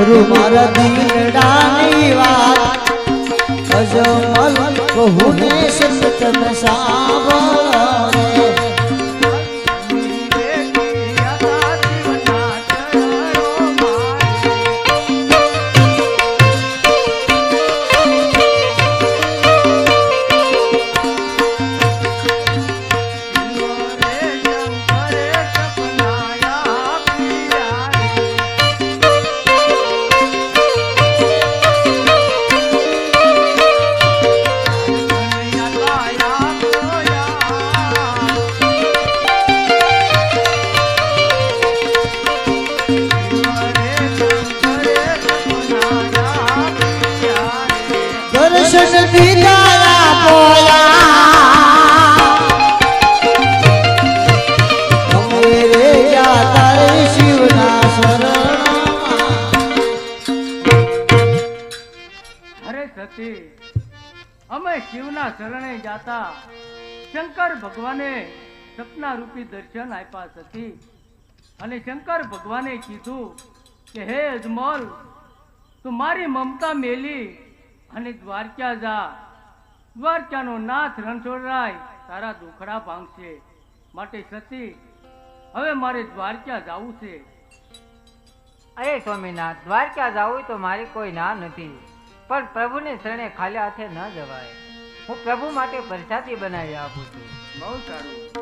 કરું મારા દિલડાની વાત અજમલ કહું ને સતત સાંભળ દર્શન દીદારા પોયા અમે રે જાતા રે શિવના શરણમાં અરે સતી અમે શિવના શરણે જાતા શંકર ભગવાને સપના રૂપી દર્શન આપ્યા સતી અને શંકર ભગવાને કીધું કે હે અજમલ તું મારી મમતા મેલી અને દ્વારકા જા દ્વારકાનો નાથ રણછોડરાય તારા દુખડા ભાંગશે માટે સતી હવે મારે દ્વારકા જવું છે અરે સ્વામીનાથ દ્વારકા જવું તો મારી કોઈ ના નથી પણ પ્રભુને શરણે ખાલી હાથે ન જવાય હું પ્રભુ માટે પ્રસાદી બનાવી આપું છું બહુ સારું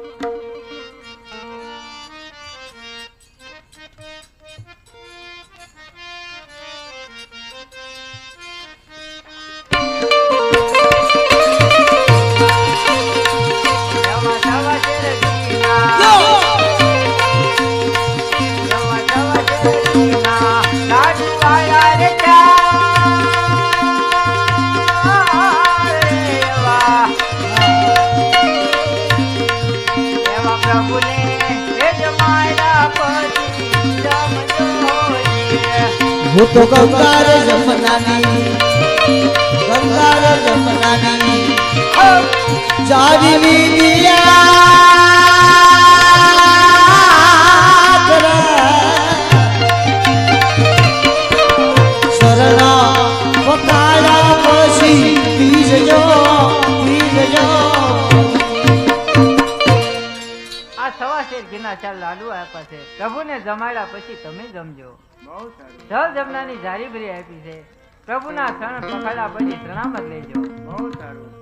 હું તો ગંગાર જમનાની જારી વિદ્યા શરણા પકાળા પછી બીજજો આ સવા શેર ઘીના ચાર લાડુ આપ્યા છે પ્રભુને જમાડ્યા પછી તમે જમજો બહુ સારું જલ જમનાની જારી ભરી આપી છે પ્રભુના શરણ પકડ્યા પછી પ્રણામ લેજો બહુ સારું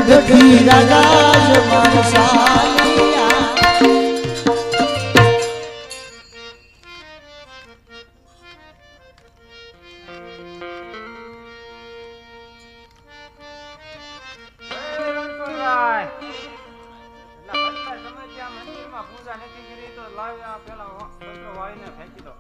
ગઢી રાજ મારસાલિયા મંદિરમાં પૂજા નથી કરી તો લાવ્યા પેલા વાળીને ફેંકી દો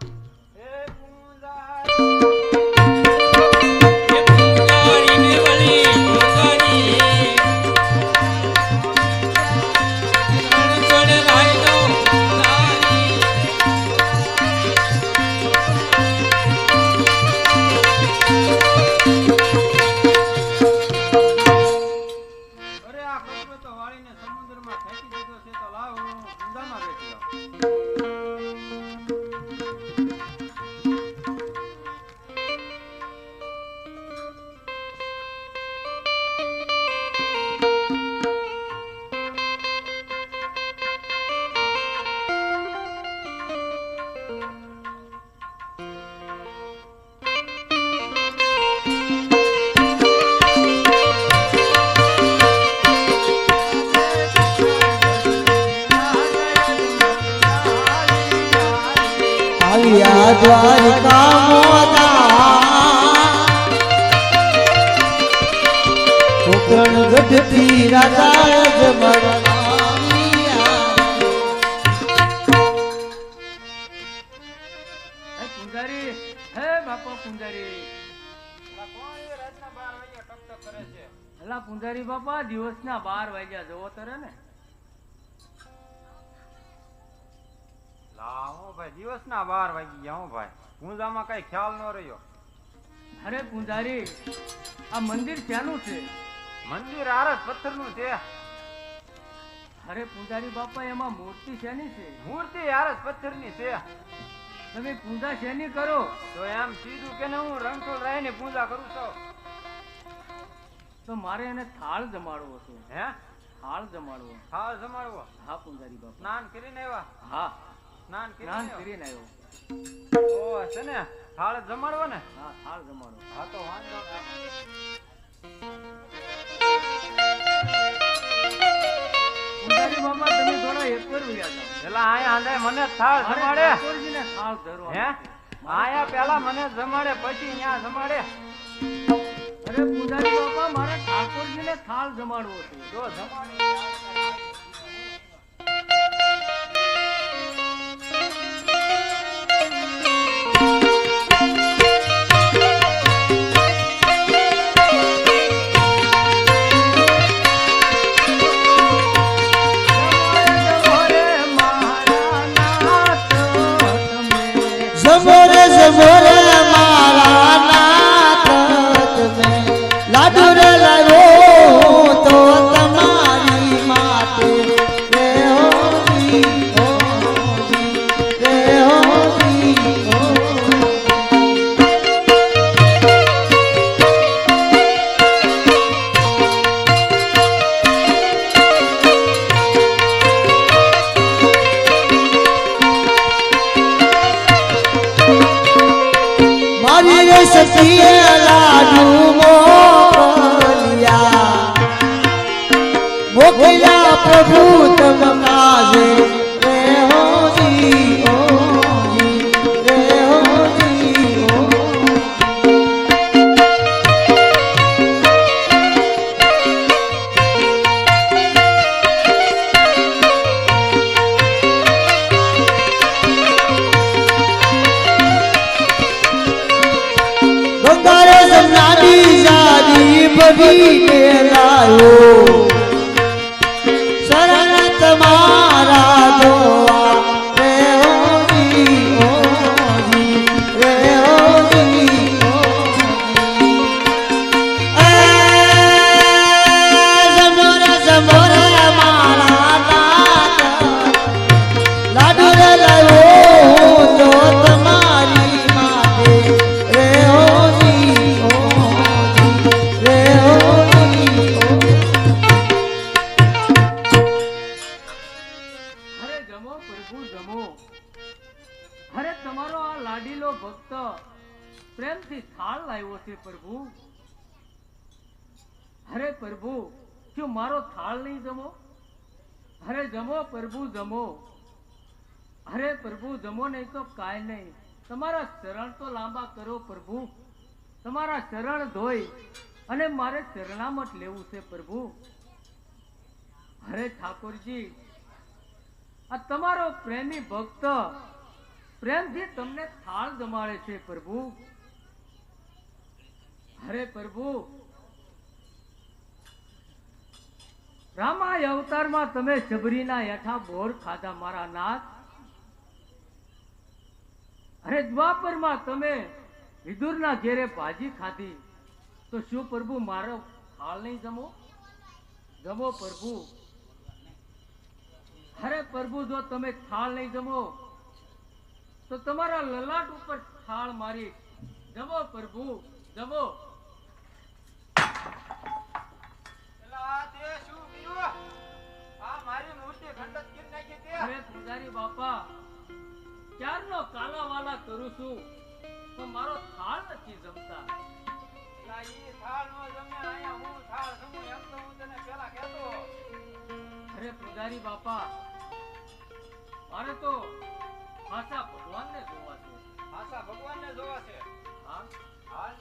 દ્વારકા મોદા કોકણ ગઢ દૂધથી રાજા જમવાની આરતી. હે પૂંજારી, હે બાપા પૂંજારી. અલા પૂંજારી બાપા, દિવસના 12 વાગ્યા જવો તરે ને. ભાઈ દિવસના 12 વાગી ગયા. હું ભાઈ પૂજામાં કઈ ખ્યાલ ન રહ્યો. અરે પૂંજારી, આ મંદિર ક્યાંનું છે? મંદિર આરસ પથ્થરનું છે. અરે પૂંજારી બાપા, એમાં મૂર્તિ શેની છે? મૂર્તિ આરસ પથ્થરની છે. તમે પૂજા શેની કરો? તો એમ સીધું કે હું રણછોડ રાયની પૂજા કરું છું. તો મારે એને થાળ જમાડવો છે. હે? થાળ જમાડવો. થાળ જમાડવો? હા પૂંજારી બાપા. સ્નાન કરીને આવ્યા? હા, સ્નાન સ્નાન કરીને કરીને આવ્યો. ઓ છે ને, થાળ જમાડવો ને? હા, થાળ જમાડવો. હા તો વાંધો નહીં. પૂંજારી બાપા, તમે થોડા એકવાર વયા જાઓ. પેલા આયા આંધે મને થાળ અરે જમાડે. ઠાકોરજીને થાળ ધરવાનો હે? છે. આયા પેલા મને જમાડે, પછી ન્યા જમાડે. અરે પૂંજારી બાપા, મારે ઠાકોરજીને થાળ જમાડવો છે. જો જમાડે. જમોરે જમોરે મારા નાથ તમે લાડુ રે લાવ્યો તો તમારી માટે રે હોજી, રે હોજી, મારી રે સખીએ લાડુ મોકલ્યા પ્રભુ તમ કાજે રે હોજી, રે હોજી, ગંગારે જમનાની જારી બગીને લાયો શરણ તમારા જોવા રે હોજી, રે હોજી, જમોરે જમોરે મારા નાથ લાડુ રે લાવ્યો તો તમારી માટે રે હોજી, રે હોજી. અરે જમો પ્રભુ જમો. અરે તમારો આ લાડીલો ભક્ત પ્રેમથી થાળ લાવ્યો છે પ્રભુ. અરે પ્રભુ, શું મારો થાળ નહીં જમો? અરે જમો પ્રભુ જમો. અરે પ્રભુ જમો, નહીં તો કાંઈ નહીં. તમારા શરણ તો લાંબા કરો પ્રભુ. તમારા શરણ ધોઈ અને મારે શરણામત લેવું છે પ્રભુ. અરે ઠાકોરજી, આ તમારો પ્રેમી ભક્ત પ્રેમથી તમને થાળ જમાડે છે પ્રભુ. અરે પ્રભુ, રામાય અવતારમાં તમે શબરીના હેઠા બોર ખાધા મારા નાથ. અરે દ્વાપરમાં તમે વિદુરના ઘેરે ભાજી ખાધી. તો શું પ્રભુ મારો થાળ નહીં જમો? જમો પ્રભુ. અરે પ્રભુ, જો તમે થાળ નહીં જમો તો તમારા લલાટ ઉપર થાળ મારી. જમો પ્રભુ જમો. પેલા તે શું કર્યું? આ મારી મૂર્તિ ખંડત કરી નાખી તે. અરે પૂજારી બાપા, ક્યારનો કાલાવાલા કરું છું તો મારો થાળ નથી જમતા. પેલા ઈ થાળ નો જમે, આયા હું થાળ જમું એમ તો હું તને પેલા કહેતો. અરે પૂજારી બાપા, મારે તો પાછા ભગવાનને જોવા છે. આશા ભગવાનને જોવા છે. હા, હાલ